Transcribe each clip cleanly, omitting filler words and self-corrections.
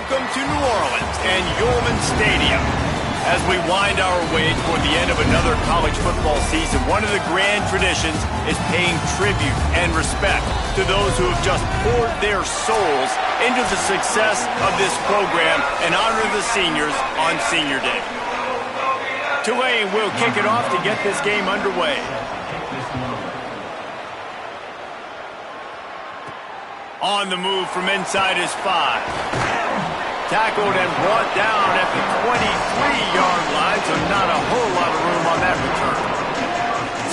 welcome to New Orleans and Yulman Stadium. As we wind our way toward the end of another college football season, one of the grand traditions is paying tribute and respect to those who have just poured their souls into the success of this program and honor the seniors on Senior Day. Tulane will kick it off to get this game underway. On the move from inside his 5. Tackled and brought down at the 23-yard line, so not a whole lot of room on that return.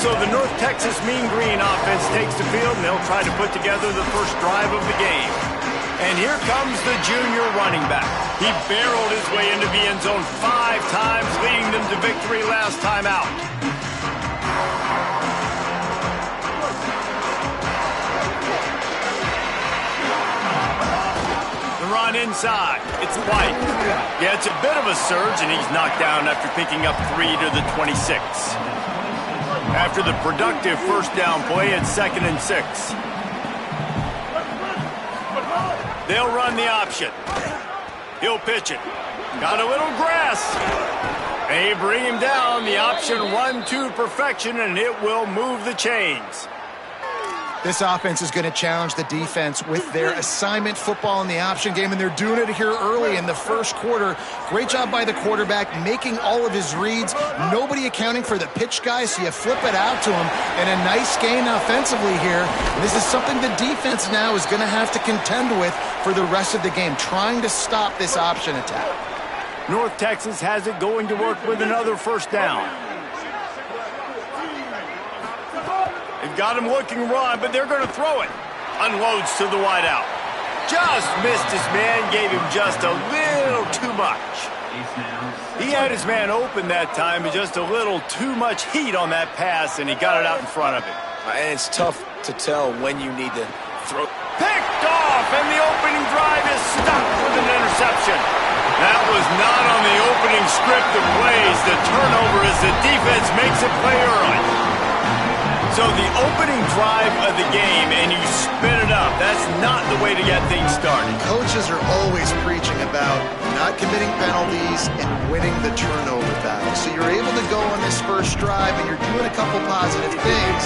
So the North Texas Mean Green offense takes the field, and they'll try to put together the first drive of the game. And here comes the junior running back. He barreled his way into the end zone 5 times, leading them to victory last time out. Run inside. It's White. Yeah, it's a bit of a surge, and he's knocked down after picking up 3 to the 26. After the productive first down play, it's 2nd and 6. They'll run the option. He'll pitch it. Got a little grass. They bring him down. The option run to perfection, and it will move the chains. This offense is going to challenge the defense with their assignment football in the option game, and they're doing it here early in the first quarter. Great job by the quarterback, making all of his reads. Nobody accounting for the pitch guy, so you flip it out to him, and a nice gain offensively here. This is something the defense now is going to have to contend with for the rest of the game, trying to stop this option attack. North Texas has it going to work with another first down. They've got him looking run, but they're going to throw it. Unloads to the wideout. Just missed his man, gave him just a little too much. He had his man open that time, but just a little too much heat on that pass, and he got it out in front of him. And it's tough to tell when you need to throw. Picked off, and the opening drive is stuck with an interception. That was not on the opening script of plays. The turnover as the defense makes it play early. So the opening drive of the game, and you spin it up. That's not the way to get things started. Coaches are always preaching about not committing penalties and winning the turnover battle. So you're able to go on this first drive, and you're doing a couple positive things,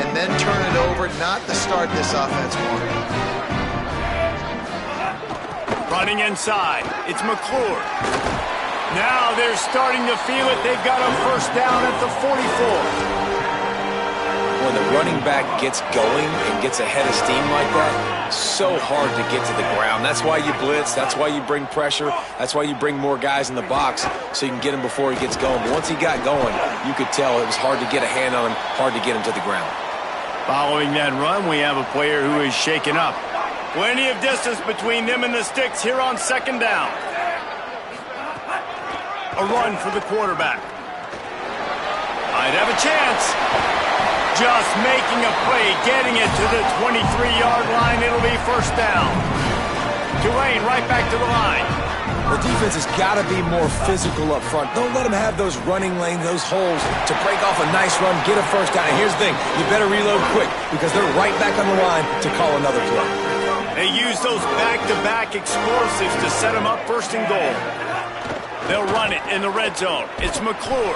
and then turn it over, not to start this offense more. Running inside, it's McClure. Now they're starting to feel it. They've got a first down at the 44. When the running back gets going and gets ahead of steam like that, so hard to get to the ground. That's why you blitz. That's why you bring pressure. That's why you bring more guys in the box so you can get him before he gets going. But once he got going, you could tell it was hard to get a hand on him, hard to get him to the ground. Following that run, we have a player who is shaken up. Plenty of distance between them and the sticks here on 2nd down. A run for the quarterback. Might have a chance. Just making a play, getting it to the 23-yard line. It'll be first down. Tulane right back to the line. The defense has got to be more physical up front. Don't let them have those running lanes, those holes to break off a nice run, get a first down. And here's the thing, you better reload quick because they're right back on the line to call another play. They use those back-to-back explosives to set them up first and goal. They'll run it in the red zone. It's McClure.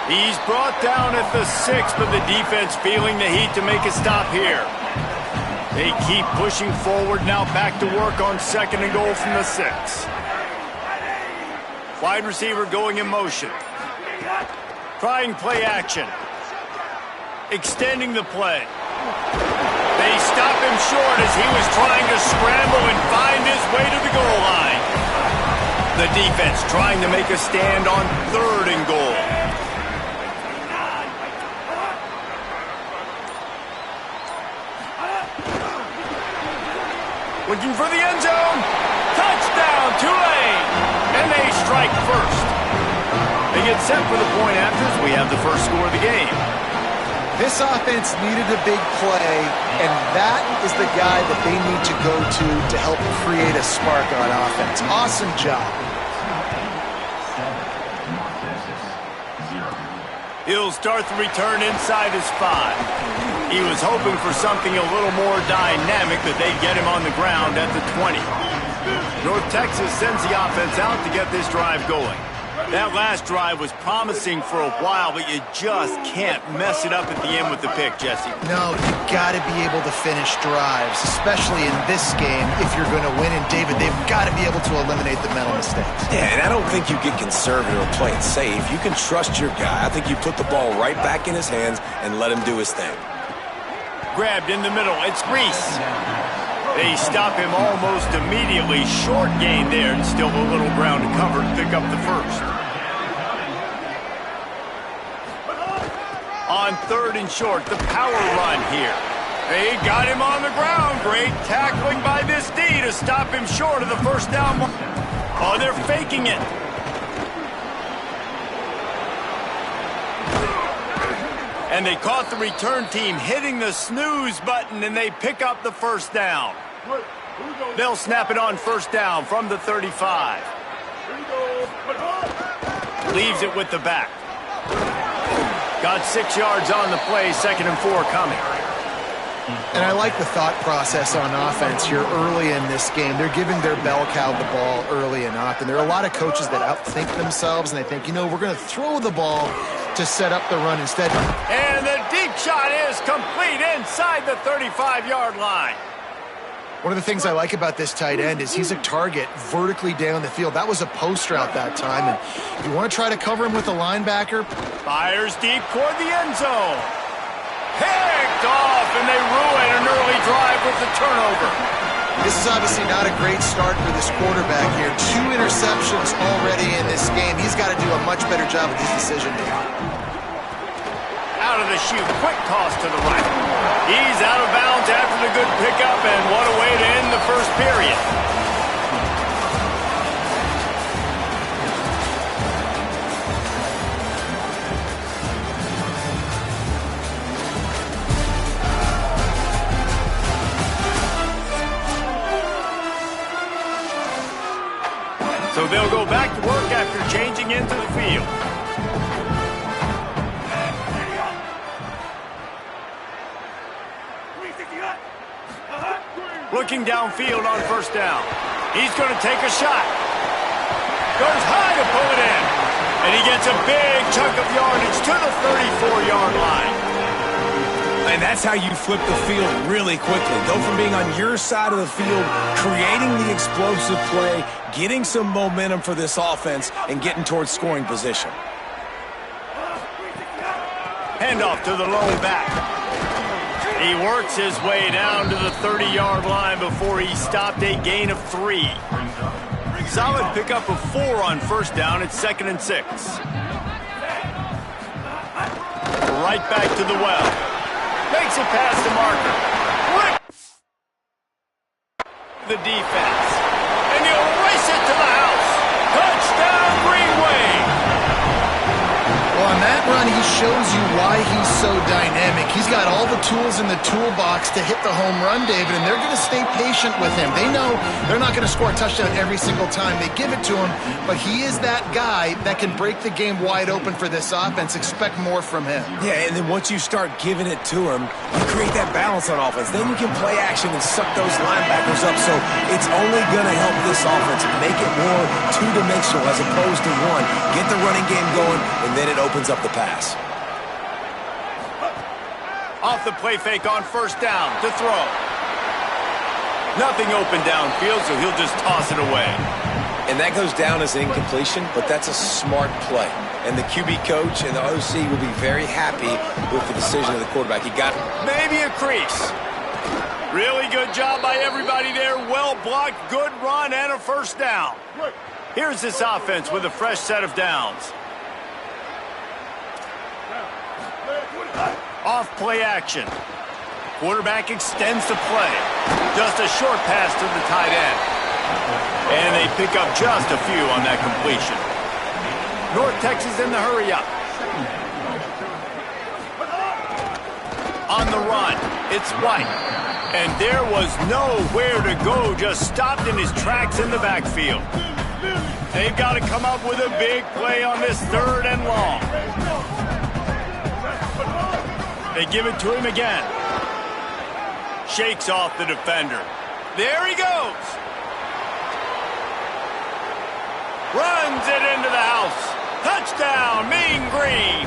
He's brought down at the 6, but the defense feeling the heat to make a stop here. They keep pushing forward, now back to work on 2nd and goal from the 6. Wide receiver going in motion. Trying play action. Extending the play. They stop him short as he was trying to scramble and find his way to the goal line. The defense trying to make a stand on 3rd and goal. Looking for the end zone. Touchdown, Tulane. And they strike first. They get set for the point after as we have the first score of the game. This offense needed a big play, and that is the guy that they need to go to help create a spark on offense. Awesome job. He'll start the return inside his 5. He was hoping for something a little more dynamic, but they get him on the ground at the 20. North Texas sends the offense out to get this drive going. That last drive was promising for a while, but you just can't mess it up at the end with the pick, Jesse. No, you got to be able to finish drives, especially in this game if you're going to win. And, David, they've got to be able to eliminate the mental mistakes. Yeah, and I don't think you get conservative or play it safe. You can trust your guy. I think you put the ball right back in his hands and let him do his thing. Grabbed in the middle. It's Reese. They stop him almost immediately. Short gain there, and still a little ground to cover to pick up the first. On 3rd and short, the power run here. They got him on the ground. Great tackling by this D to stop him short of the first down. Oh, they're faking it. And they caught the return team hitting the snooze button, and they pick up the first down. They'll snap it on first down from the 35. Leaves it with the back. Got 6 yards on the play, 2nd and 4 coming. And I like the thought process on offense here early in this game. They're giving their bell cow the ball early and often. There are a lot of coaches that outthink themselves, and they think, you know, we're going to throw the ball to set up the run instead. And the deep shot is complete inside the 35-yard line. One of the things I like about this tight end is he's a target vertically down the field. That was a post route that time, and you want to try to cover him with a linebacker. Fires deep toward the end zone. Picked off, and they ruin an early drive with the turnover. This is obviously not a great start for this quarterback here. 2 interceptions already in this game. He's got to do a much better job with his decision making. Out of the chute, quick toss to the right. He's out of bounds after the good pickup, and what a way to end the first period. So they'll go back to work after changing into the field. Looking downfield on first down. He's going to take a shot. Goes high to pull it in. And he gets a big chunk of yardage to the 34-yard line. And that's how you flip the field really quickly. Go from being on your side of the field, creating the explosive play, getting some momentum for this offense, and getting towards scoring position. Handoff to the lone back. He works his way down to the 30-yard line before he stopped a gain of 3. Solid pickup of 4 on first down. It's 2nd and 6. Right back to the well. Makes it past the marker. The defense. And he'll race it to the house. Touchdown, Green Wave. Well, on that run, he shows you why he's so dynamic. He's got all the tools in the toolbox to hit the home run, David, and they're going to stay patient with him. They know they're not going to score a touchdown every single time they give it to him, but he is that guy that can break the game wide open for this offense. Expect more from him. Yeah, and then once you start giving it to him, you create that balance on offense. Then you can play action and suck those linebackers up, so it's only going to help this offense make it more two-dimensional as opposed to one. Get the running game going, and then it opens up the pass. Off the play fake on first down to throw. Nothing open downfield, so he'll just toss it away. And that goes down as an incompletion, but that's a smart play. And the QB coach and the OC will be very happy with the decision of the quarterback. He got maybe a crease. Really good job by everybody there. Well blocked, good run, and a first down. Here's this offense with a fresh set of downs. Off play action. Quarterback extends the play. Just a short pass to the tight end. And they pick up just a few on that completion. North Texas in the hurry up. On the run, it's White. And there was nowhere to go, just stopped in his tracks in the backfield. They've got to come up with a big play on this 3rd and long. They give it to him again. Shakes off the defender. There he goes. Runs it into the house. Touchdown, Mean Green.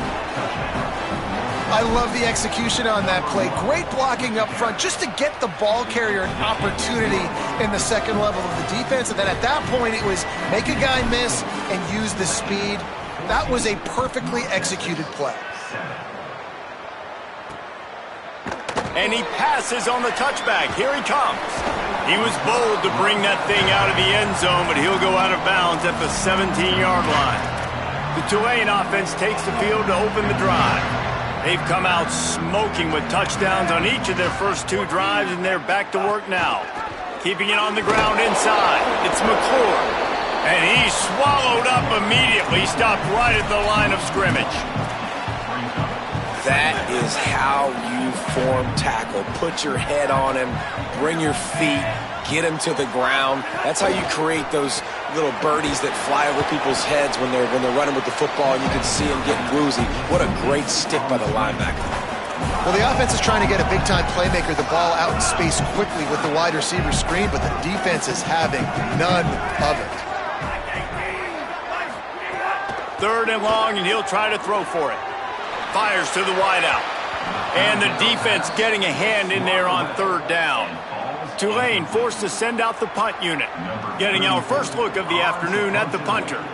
I love the execution on that play. Great blocking up front just to get the ball carrier an opportunity in the second level of the defense. And then at that point, it was make a guy miss and use the speed. That was a perfectly executed play. And he passes on the touchback. Here he comes. He was bold to bring that thing out of the end zone, but he'll go out of bounds at the 17-yard line. The Tulane offense takes the field to open the drive. They've come out smoking with touchdowns on each of their first 2 drives, and they're back to work now. Keeping it on the ground inside. It's McClure. And he's swallowed up immediately, stopped right at the line of scrimmage. That is how you form tackle. Put your head on him, bring your feet, get him to the ground. That's how you create those little birdies that fly over people's heads when they're running with the football, and you can see them getting woozy. What a great stick by the linebacker. Well, the offense is trying to get a big-time playmaker the ball out in space quickly with the wide receiver screen, but the defense is having none of it. 3rd and long, and he'll try to throw for it. Fires to the wideout. And the defense getting a hand in there on 3rd down. Tulane forced to send out the punt unit. Getting our first look of the afternoon at the punter.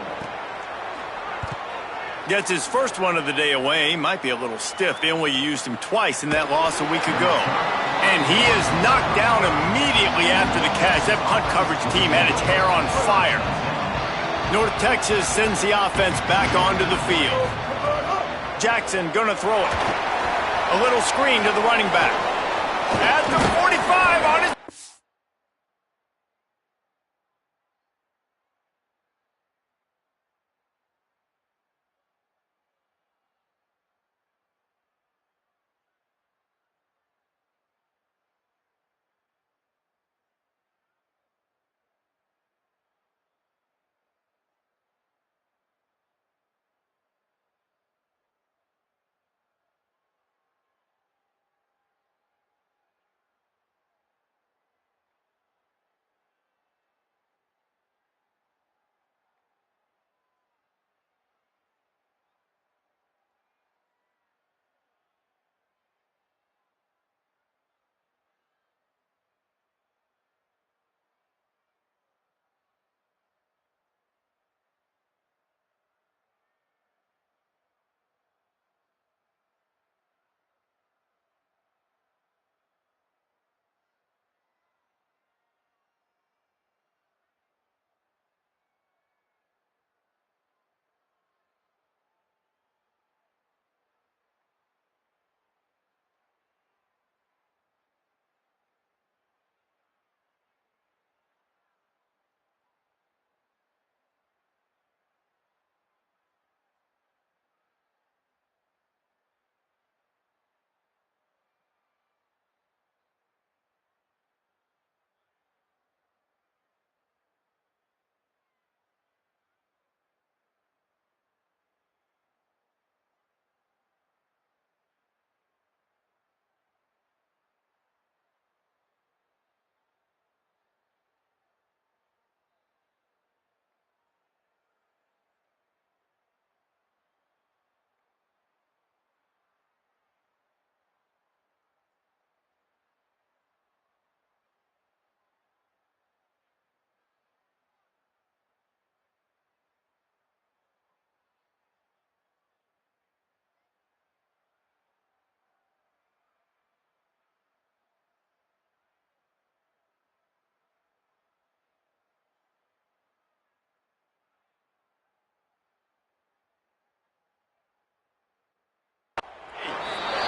Gets his first one of the day away. Might be a little stiff. They only used him twice in that loss a week ago. And he is knocked down immediately after the catch. That punt coverage team had its hair on fire. North Texas sends the offense back onto the field. Jackson gonna throw it. A little screen to the running back. At the 45 on his...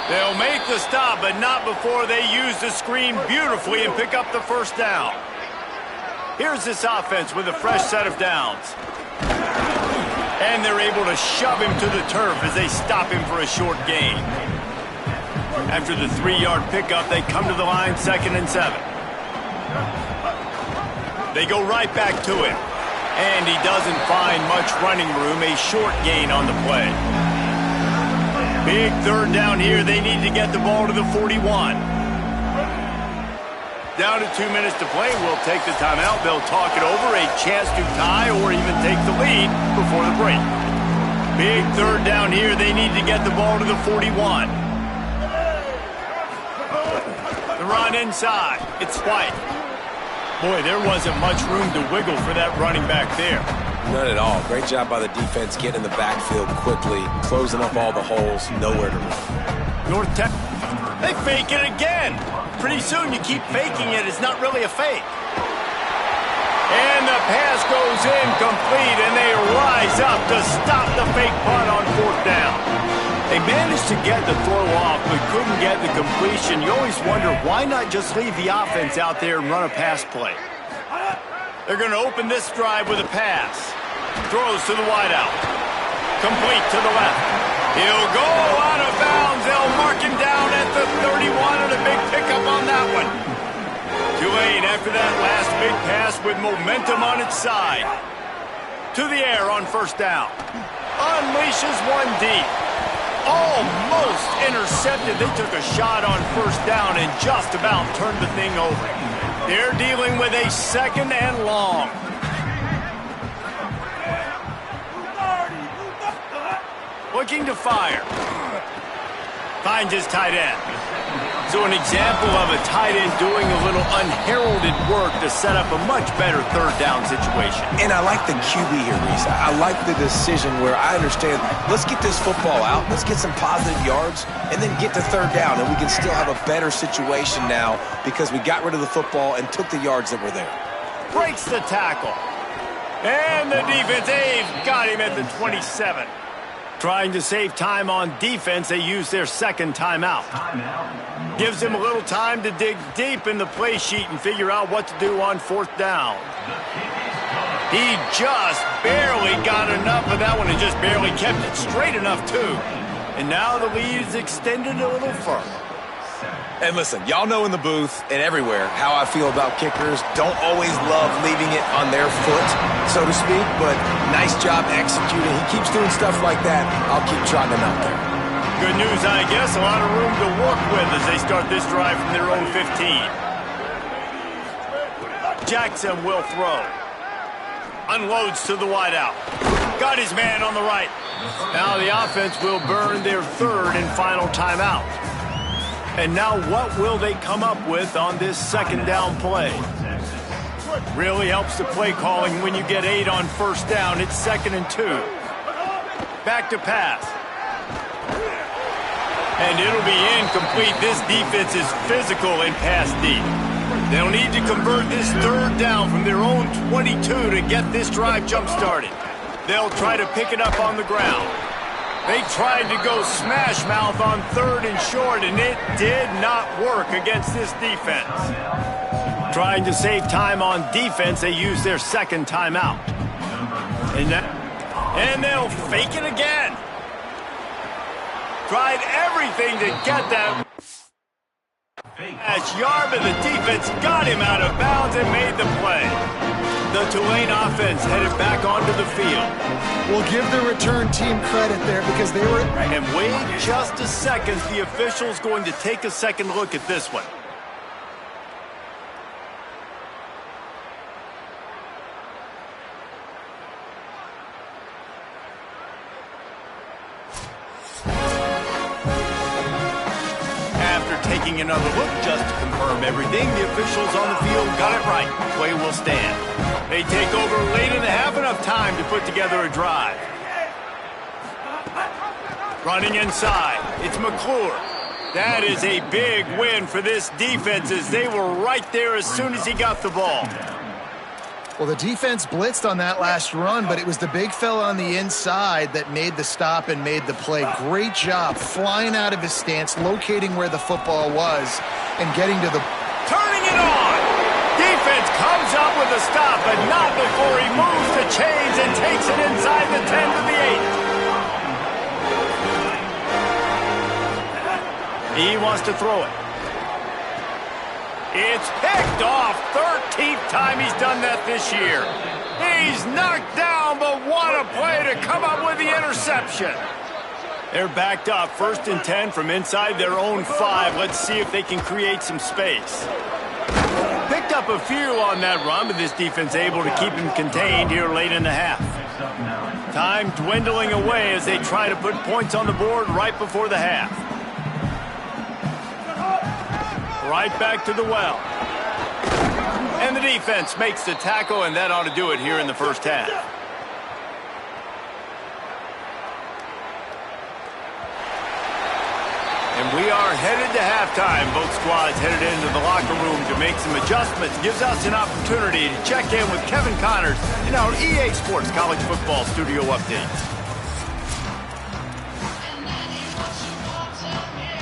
They'll make the stop, but not before they use the screen beautifully and pick up the first down. Here's this offense with a fresh set of downs. And they're able to shove him to the turf as they stop him for a short gain. After the 3-yard pickup, they come to the line 2nd and 7. They go right back to him. And he doesn't find much running room, a short gain on the play. Big 3rd down here. They need to get the ball to the 41. Down to 2 minutes to play. We'll take the timeout. They'll talk it over. A chance to tie or even take the lead before the break. Big third down here. They need to get the ball to the 41. The run inside. It's White. Boy, there wasn't much room to wiggle for that running back there. None at all. Great job by the defense getting in the backfield quickly, closing up all the holes, nowhere to run. North Tech. They fake it again. Pretty soon you keep faking it. It's not really a fake. And the pass goes incomplete, and they rise up to stop the fake punt on 4th down. They managed to get the throw off, but couldn't get the completion. You always wonder, why not just leave the offense out there and run a pass play? They're going to open this drive with a pass. Throws to the wideout. Complete to the left. He'll go out of bounds. They'll mark him down at the 31, and a big pickup on that one. Tulane, after that last big pass with momentum on its side. To the air on 1st down. Unleashes one deep. Almost intercepted. They took a shot on 1st down and just about turned the thing over. They're dealing with a 2nd and long. Looking to fire. Finds his tight end. So an example of a tight end doing a little unheralded work to set up a much better 3rd down situation. And I like the QB here, Reese. I like the decision where I understand, let's get this football out, let's get some positive yards, and then get to 3rd down, and we can still have a better situation now because we got rid of the football and took the yards that were there. Breaks the tackle. And the defense, they've got him at the 27. Trying to save time on defense, they use their 2nd timeout. Gives him a little time to dig deep in the play sheet and figure out what to do on 4th down. He just barely got enough of that one and just barely kept it straight enough, too. And now the lead is extended a little further. And listen, y'all know in the booth and everywhere how I feel about kickers. Don't always love leaving it on their foot, so to speak, but nice job executing. He keeps doing stuff like that. I'll keep trotting him out there. Good news, I guess. A lot of room to work with as they start this drive from their own 15. Jackson will throw. Unloads to the wideout. Got his man on the right. Now the offense will burn their 3rd and final timeout. And now what will they come up with on this 2nd down play? Really helps the play calling when you get 8 on 1st down. It's 2nd and 2. Back to pass. And it'll be incomplete. This defense is physical and pass deep. They'll need to convert this 3rd down from their own 22 to get this drive jump-started. They'll try to pick it up on the ground. They tried to go smash mouth on 3rd and short, and it did not work against this defense. Trying to save time on defense, they use their 2nd timeout. And they'll fake it again. Tried everything to get that. As Yarb and the defense got him out of bounds and made the play. The Tulane offense headed back onto the field. We'll give the return team credit there because they were... And wait just a second. The official's going to take a second look at this one. Taking another look just to confirm everything, the officials on the field got it right. Play will stand. They take over late in the half, enough time to put together a drive. Running inside, it's McClure. That is a big win for this defense as they were right there as soon as he got the ball. Well, the defense blitzed on that last run, but it was the big fella on the inside that made the stop and made the play. Great job flying out of his stance, locating where the football was, and getting to the... Turning it on! Defense comes up with a stop, but not before he moves the chains and takes it inside the 10 to the 8. He wants to throw it. It's picked off. 13th time he's done that this year. He's knocked down, but what a play to come up with the interception. They're backed up. 1st and 10 from inside their own 5. Let's see if they can create some space. picked up a few on that run, but this defense able to keep him contained here late in the half. Time dwindling away as they try to put points on the board right before the half. Right back to the well. And the defense makes the tackle, and that ought to do it here in the first half. And we are headed to halftime. Both squads headed into the locker room to make some adjustments. Gives us an opportunity to check in with Kevin Connors in our EA Sports College Football Studio Updates.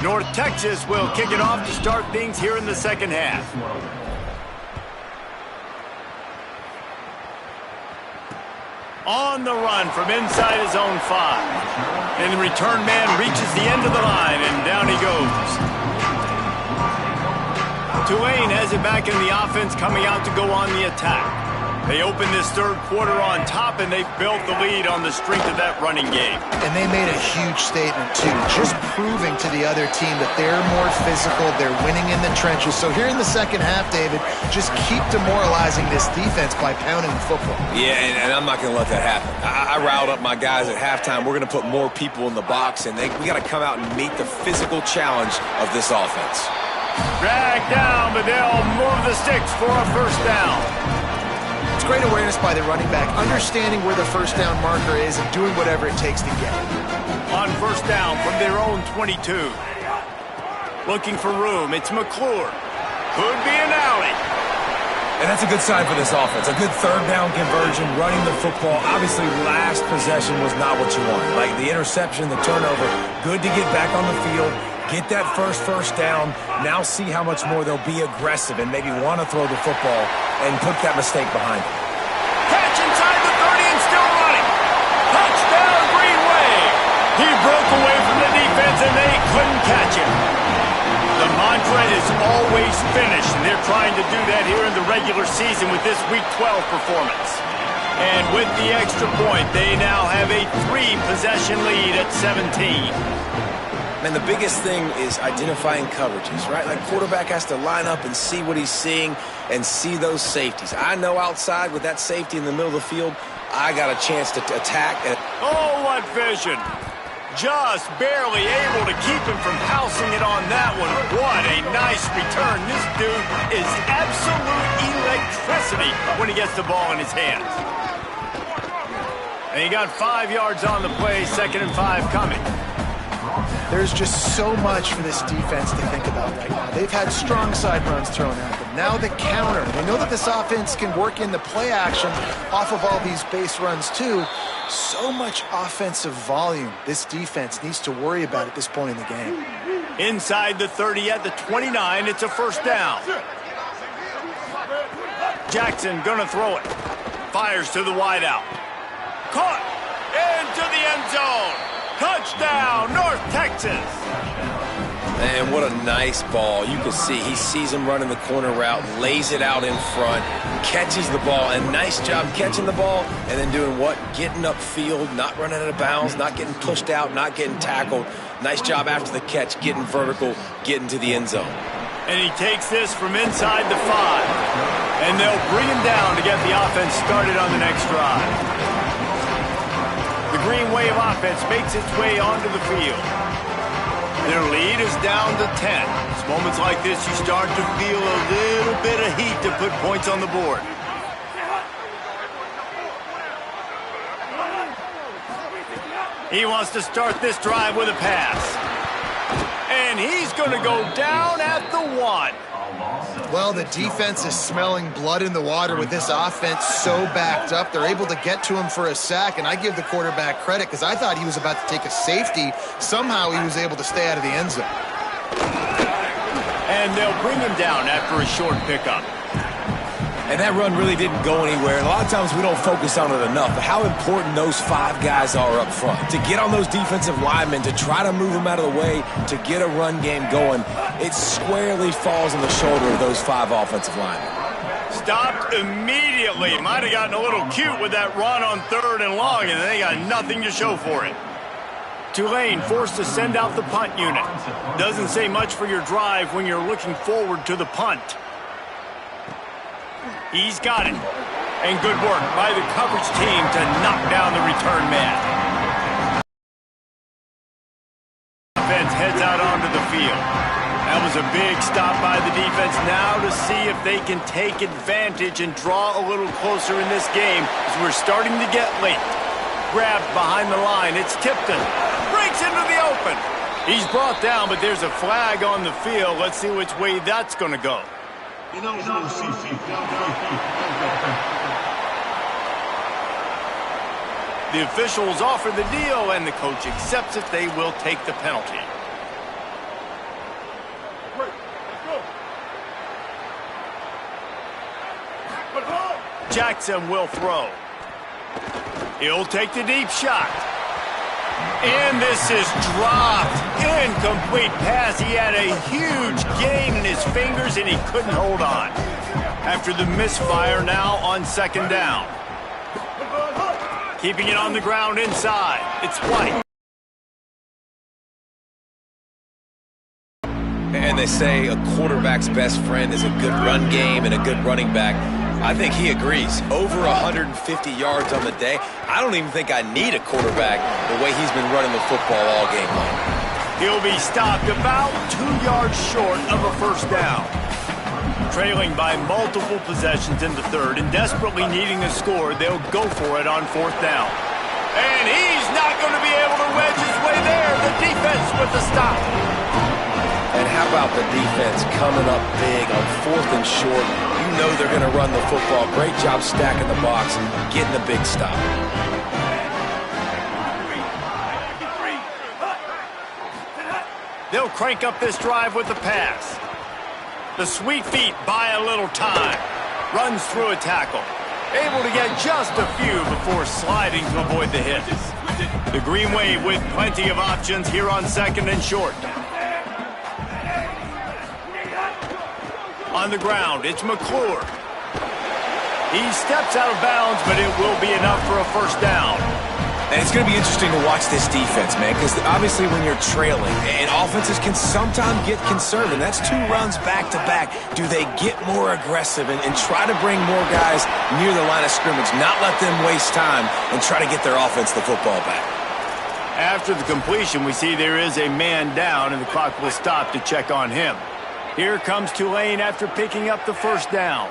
North Texas will kick it off to start things here in the second half. On the run from inside his own 5. And the return man reaches the end of the line, and down he goes. Tulane has it back in the offense, coming out to go on the attack. They open this third quarter on top, and they've built the lead on the strength of that running game. And they made a huge statement, too, just proving to the other team that they're more physical, they're winning in the trenches. So here in the second half, David, just keep demoralizing this defense by pounding the football. Yeah, and I'm not going to let that happen. I riled up my guys at halftime. We're going to put more people in the box, and we got to come out and meet the physical challenge of this offense. Dragged down, but they'll move the sticks for a first down. It's great awareness by the running back, understanding where the first down marker is and doing whatever it takes to get it. On first down from their own 22. Looking for room, it's McClure. Could be an alley. And that's a good sign for this offense. A good third down conversion, running the football. Obviously, last possession was not what you wanted. Like the interception, the turnover, good to get back on the field, get that first down. Now see how much more they'll be aggressive and maybe want to throw the football and put that mistake behind them. Catch inside the 30 and still running. Touchdown, Green Wave. He broke away from the defense and they couldn't catch him. The mantra is always finish, and they're trying to do that here in the regular season with this Week 12 performance. And with the extra point, they now have a 3-possession lead at 17. Man, the biggest thing is identifying coverages, right? Like quarterback has to line up and see what he's seeing and see those safeties. I know outside with that safety in the middle of the field, I got a chance to attack. Oh, what vision. Just barely able to keep him from housing it on that one. What a nice return. This dude is absolute electricity when he gets the ball in his hands. And he got 5 yards on the play, 2nd and 5 coming. There's just so much for this defense to think about right now. They've had strong side runs thrown at them. Now the counter. They know that this offense can work in the play action off of all these base runs too. So much offensive volume this defense needs to worry about at this point in the game. Inside the 30 at the 29, it's a first down. Jackson gonna throw it. Fires to the wideout. Caught into the end zone. Touchdown, North Texas. Man, what a nice ball. You can see he sees him running the corner route, lays it out in front, catches the ball, and nice job catching the ball and then doing what? Getting upfield, not running out of bounds, not getting pushed out, not getting tackled. Nice job after the catch, getting vertical, getting to the end zone. And he takes this from inside the 5. And they'll bring him down to get the offense started on the next drive. The Green Wave offense makes its way onto the field. Their lead is down to 10. It's moments like this you start to feel a little bit of heat to put points on the board. He wants to start this drive with a pass. And he's going to go down at the 1. Well, the defense is smelling blood in the water with this offense so backed up. They're able to get to him for a sack, and I give the quarterback credit because I thought he was about to take a safety. Somehow he was able to stay out of the end zone. And they'll bring him down after a short pickup. And that run really didn't go anywhere. And a lot of times we don't focus on it enough, but how important those 5 guys are up front. To get on those defensive linemen, to try to move them out of the way, to get a run game going, it squarely falls on the shoulder of those 5 offensive linemen. Stopped immediately. Might have gotten a little cute with that run on 3rd and long, and they got nothing to show for it. Tulane forced to send out the punt unit. Doesn't say much for your drive when you're looking forward to the punt. He's got it. And good work by the coverage team to knock down the return man. Offense heads out onto the field. That was a big stop by the defense. Now to see if they can take advantage and draw a little closer in this game as we're starting to get late. Grabbed behind the line. It's Tipton. Breaks into the open. He's brought down, but there's a flag on the field. Let's see which way that's going to go. The officials offer the deal, and the coach accepts it. They will take the penalty. Jackson will throw. He'll take the deep shot. And this is dropped. Incomplete pass. He had a huge gain in his fingers, and he couldn't hold on. After the misfire, now on second down. Keeping it on the ground inside. It's White. And they say a quarterback's best friend is a good run game and a good running back. I think he agrees. Over 150 yards on the day. I don't even think I need a quarterback the way he's been running the football all game long. He'll be stopped about 2 yards short of a first down. Trailing by multiple possessions in the third and desperately needing a score, they'll go for it on fourth down. And he's not going to be able to wedge his way there. The defense with the stop. And how about the defense coming up big on fourth and short? You know they're going to run the football. Great job stacking the box and getting the big stop. They'll crank up this drive with the pass. The sweet feet buy a little time. Runs through a tackle. Able to get just a few before sliding to avoid the hit. The Green Wave with plenty of options here on second and short. On the ground, it's McClure. He steps out of bounds, but it will be enough for a first down. And it's going to be interesting to watch this defense, man, because obviously when you're trailing, and offenses can sometimes get conservative. That's 2 runs back-to-back. Do they get more aggressive and try to bring more guys near the line of scrimmage, not let them waste time, and try to get their offense the football back? After the completion, we see there is a man down, and the clock will stop to check on him. Here comes Tulane after picking up the first down.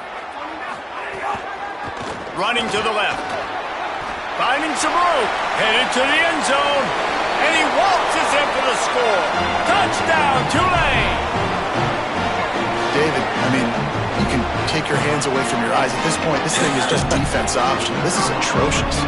Running to the left. Finding some room. Headed to the end zone. And he waltzes in for the score. Touchdown, Tulane! David, I mean, you can take your hands away from your eyes. At this point, this thing is just defense option. This is atrocious.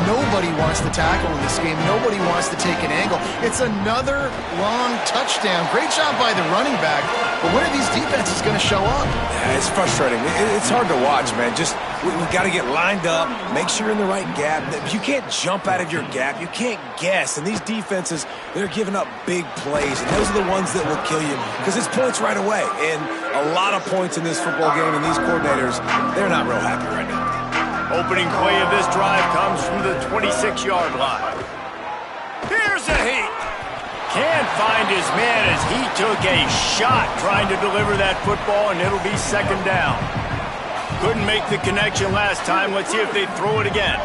Nobody wants to tackle in this game. Nobody wants to take an angle. It's another long touchdown. Great job by the running back. But when are these defenses going to show up? Yeah, it's frustrating. It's hard to watch, man. Just we've got to get lined up, make sure you're in the right gap. You can't jump out of your gap. You can't guess. And these defenses, they're giving up big plays. And those are the ones that will kill you because it's points right away. And a lot of points in this football game, and these coordinators, they're not real happy right now. Opening play of this drive comes from the 26-yard line. Here's a heat. Can't find his man as he took a shot trying to deliver that football, and it'll be second down. Couldn't make the connection last time. Let's see if they throw it again.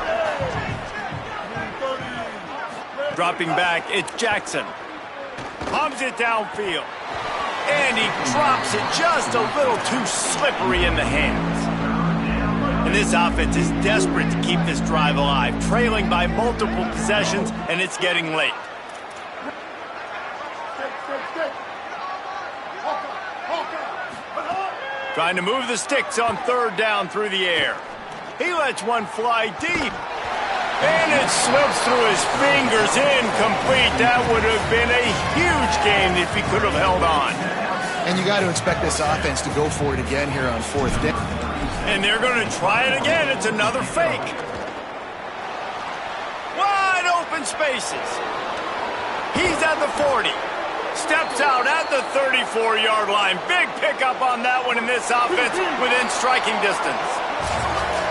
Dropping back, it's Jackson. Pumps it downfield. And he drops it just a little too slippery in the hands. And this offense is desperate to keep this drive alive, trailing by multiple possessions, and it's getting late. Trying to move the sticks on third down through the air. He lets one fly deep. And it slips through his fingers, incomplete. That would have been a huge game if he could have held on. And you got to expect this offense to go for it again here on fourth down. And they're going to try it again. It's another fake. Wide open spaces. He's at the 40. Steps out at the 34-yard line. Big pickup on that one in this offense within striking distance.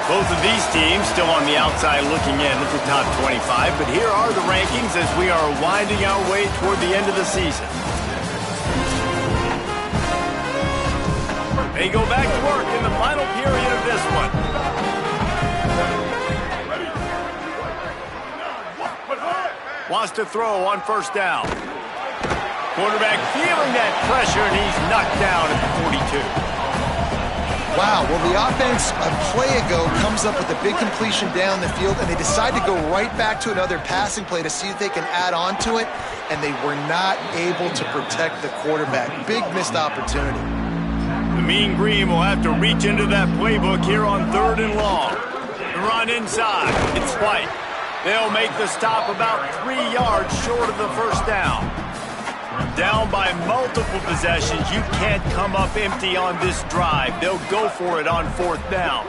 Both of these teams still on the outside looking in at the top 25, but here are the rankings as we are winding our way toward the end of the season. They go back to work in the final period of this one. Wants to throw on first down. Quarterback feeling that pressure, and he's knocked down at the 42. Wow, well, the offense a play ago comes up with a big completion down the field, and they decide to go right back to another passing play to see if they can add on to it, and they were not able to protect the quarterback. Big missed opportunity. The Mean Green will have to reach into that playbook here on 3rd and long. Run inside. It's White. They'll make the stop about 3 yards short of the first down. Down by multiple possessions, you can't come up empty on this drive. They'll go for it on 4th down.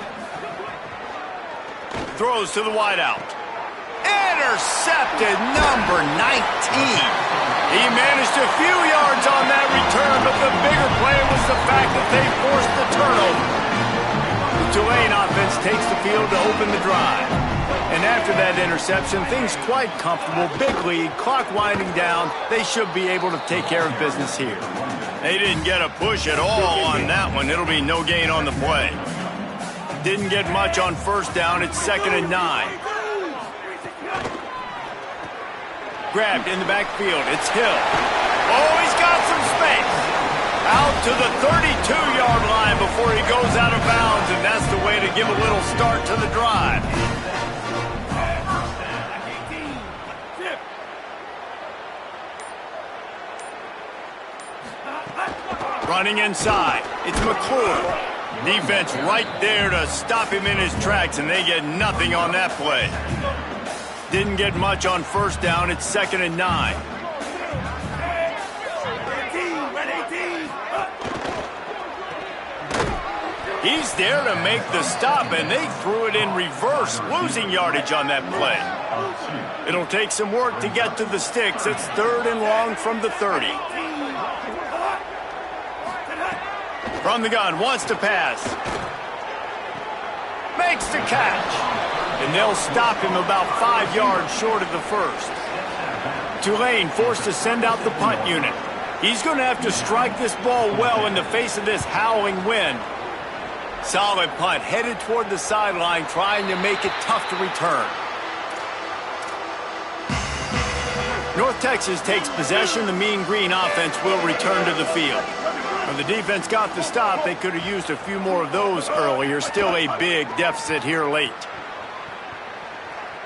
Throws to the wideout. Intercepted, number 19. He managed a few yards on that return, but the bigger play was the fact that they forced the turnover. The Tulane offense takes the field to open the drive. And after that interception, things quite comfortable. Big lead, clock winding down. They should be able to take care of business here. They didn't get a push at all on that one. It'll be no gain on the play. Didn't get much on first down. It's 2nd and 9. Grabbed in the backfield. It's Hill. Oh, he's got some space. Out to the 32-yard line before he goes out of bounds, and that's the way to give a little start to the drive. Running inside, it's McClure. Defense right there to stop him in his tracks, and they get nothing on that play. Didn't get much on first down. It's 2nd and 9. He's there to make the stop, and they threw it in reverse, losing yardage on that play. It'll take some work to get to the sticks. It's 3rd and long from the 30. From the gun, wants to pass. Makes the catch. And they'll stop him about 5 yards short of the first. Tulane forced to send out the punt unit. He's going to have to strike this ball well in the face of this howling wind. Solid punt, headed toward the sideline, trying to make it tough to return. North Texas takes possession. The Mean Green offense will return to the field. When the defense got the stop, they could have used a few more of those earlier. Still a big deficit here late.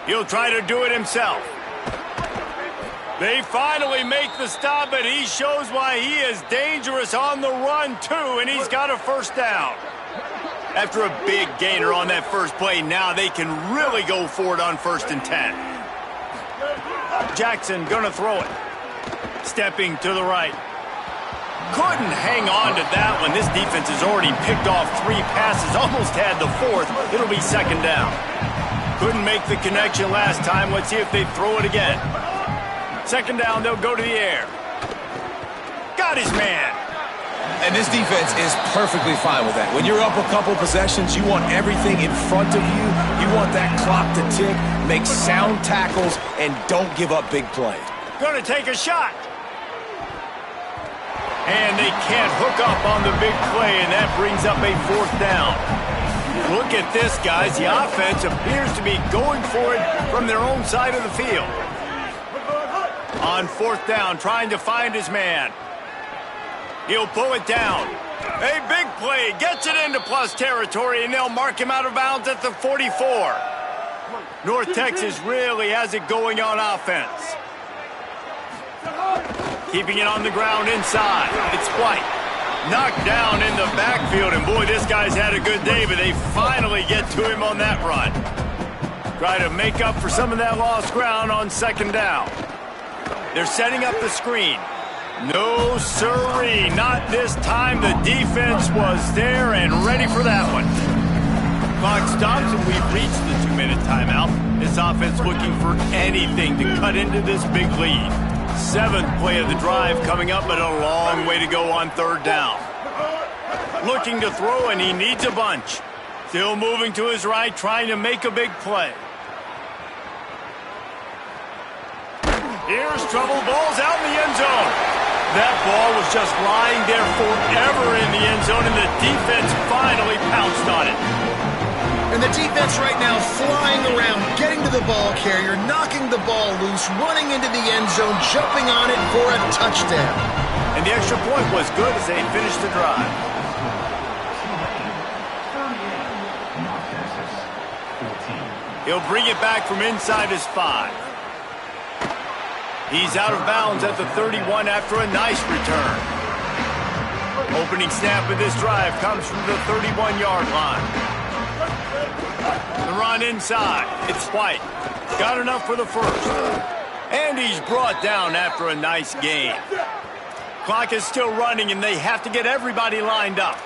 He'll try to do it himself. They finally make the stop, but he shows why he is dangerous on the run, too, and he's got a first down. After a big gainer on that first play, now they can really go for it on 1st and 10. Jackson gonna throw it. Stepping to the right. Couldn't hang on to that one. This defense has already picked off 3 passes, almost had the 4th. It'll be 2nd down. Couldn't make the connection last time. Let's see if they throw it again. 2nd down, they'll go to the air. Got his man. And this defense is perfectly fine with that. When you're up a couple possessions, you want everything in front of you. You want that clock to tick, make sound tackles, and don't give up big plays. Gonna take a shot. And they can't hook up on the big play, and that brings up a 4th down. Look at this, guys. The offense appears to be going for it from their own side of the field. On 4th down, trying to find his man. He'll pull it down. A big play, gets it into plus territory, and they'll mark him out of bounds at the 44. North Texas really has it going on offense. Keeping it on the ground inside. It's White. Knocked down in the backfield, and boy, this guy's had a good day, but they finally get to him on that run. Try to make up for some of that lost ground on 2nd down. They're setting up the screen. No, sirree, not this time. The defense was there and ready for that one. Clock stops, and we've reached the 2-minute timeout. This offense looking for anything to cut into this big lead. 7th play of the drive coming up, but a long way to go on 3rd down. Looking to throw, and he needs a bunch. Still moving to his right, trying to make a big play. Here's trouble. Ball's out in the end zone. That ball was just lying there forever in the end zone, and the defense finally pounced on it. And the defense right now flying around, getting to the ball carrier, knocking the ball loose, running into the end zone, jumping on it for a touchdown. And the extra point was good as they finished the drive. He'll bring it back from inside his 5. He's out of bounds at the 31 after a nice return. Opening snap of this drive comes from the 31-yard line. The run inside. It's White. Got enough for the first. And he's brought down after a nice gain. Clock is still running, and they have to get everybody lined up.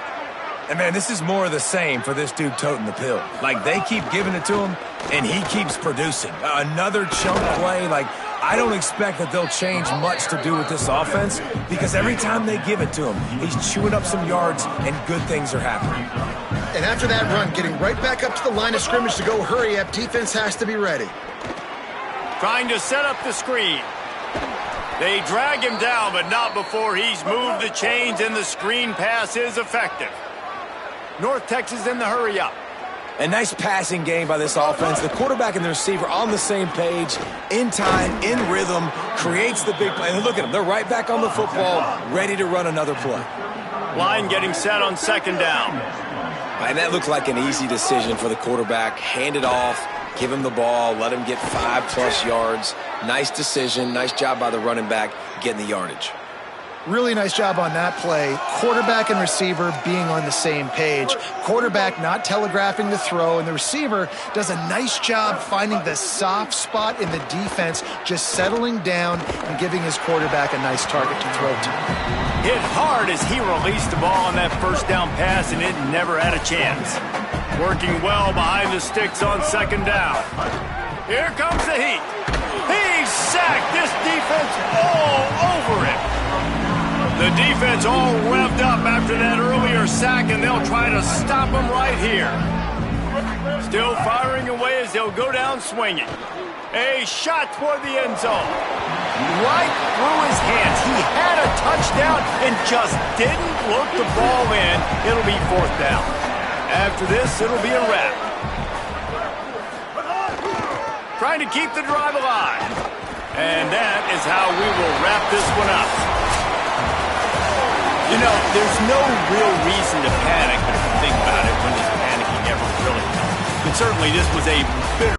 And, man, this is more of the same for this dude toting the pill. Like, they keep giving it to him, and he keeps producing. Another chunk play, like, I don't expect that they'll change much to do with this offense because every time they give it to him, he's chewing up some yards, and good things are happening. And after that run, getting right back up to the line of scrimmage to go hurry up, defense has to be ready. Trying to set up the screen. They drag him down, but not before he's moved the chains, and the screen pass is effective. North Texas in the hurry-up. A nice passing game by this offense. The quarterback and the receiver on the same page, in time, in rhythm, creates the big play. And look at them. They're right back on the football, ready to run another play. Line getting set on second down. And that looked like an easy decision for the quarterback. Hand it off, give him the ball, let him get 5+ yards. Nice decision. Nice job by the running back getting the yardage. Really nice job on that play. Quarterback and receiver being on the same page. Quarterback not telegraphing the throw, and the receiver does a nice job finding the soft spot in the defense, just settling down and giving his quarterback a nice target to throw to. Hit hard as he released the ball on that first down pass, and it never had a chance. Working well behind the sticks on second down. Here comes the heat. He's sacked. This defense all over him. The defense all revved up after that earlier sack, and they'll try to stop him right here. Still firing away as they'll go down swinging. A shot toward the end zone. Right through his hands. He had a touchdown and just didn't look the ball in. It'll be 4th down. After this, it'll be a wrap. Trying to keep the drive alive. And that is how we will wrap this one up. You know, there's no real reason to panic, but if you think about it, when does panicking ever really help? But certainly this was a bitter